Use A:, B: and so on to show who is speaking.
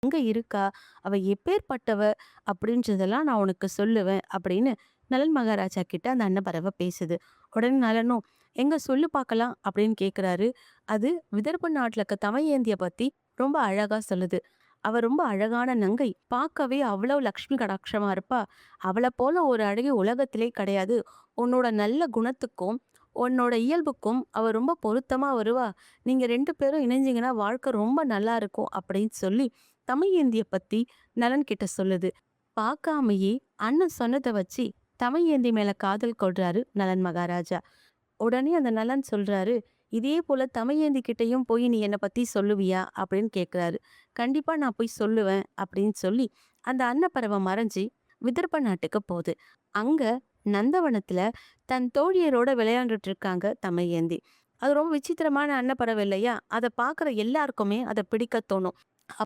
A: நங்கை இருக்கா, அவ எப்பேர்ப்பட்டவ அப்படின்றதெல்லாம் நான் உனக்கு சொல்லுவேன் அப்படின்னு நலன் மகாராஜா கிட்ட அந்த அன்னப்பறவை பேசுது. உடனே நலனும், எங்க சொல்லு பார்க்கலாம் அப்படின்னு கேட்குறாரு. அது விதர்ப்ப நாட்டுல இருக்க தமயந்திய பத்தி ரொம்ப அழகா சொல்லுது. அவ ரொம்ப அழகான நங்கை. பார்க்கவே அவ்வளவு லக்ஷ்மி கடாட்சமா இருப்பா. அவள போல ஒரு அழகி உலகத்திலே கிடையாது. உன்னோட நல்ல குணத்துக்கும், உன்னோட இயல்புக்கும் அவ ரொம்ப பொருத்தமா வருவா. நீங்க 2 பேரும் இணைஞ்சீங்கன்னா வாழ்க்கை ரொம்ப நல்லா இருக்கும் அப்படின்னு சொல்லி, தமயந்திய பத்தி நலன் கிட்ட சொல்லுது. பார்க்காமயே அண்ணன் சொன்னத வச்சு தமயந்தி மேல காதல் கொள்றாரு நலன் மகாராஜா. உடனே அந்த நலன் சொல்றாரு, "இதே போல தமயந்தி கிட்டயும் போய் நீ என்ன பத்தி சொல்லுவியா?" அப்படின்னு கேட்குறாரு. "கண்டிப்பா நான் போய் சொல்லுவேன்" அப்படின்னு சொல்லி, அந்த அன்னப்பறவை மறைஞ்சு விதர்ப்ப நாட்டுக்கு போகுது. அங்க நந்தவனத்துல தன் தோழியரோட விளையாண்டுட்டு இருக்காங்க தமயந்தி. அது ரொம்ப விசித்திரமான அன்னப்பறவை இல்லையா? அத பார்க்குற எல்லாருக்குமே அத பிடிக்க தோணும்.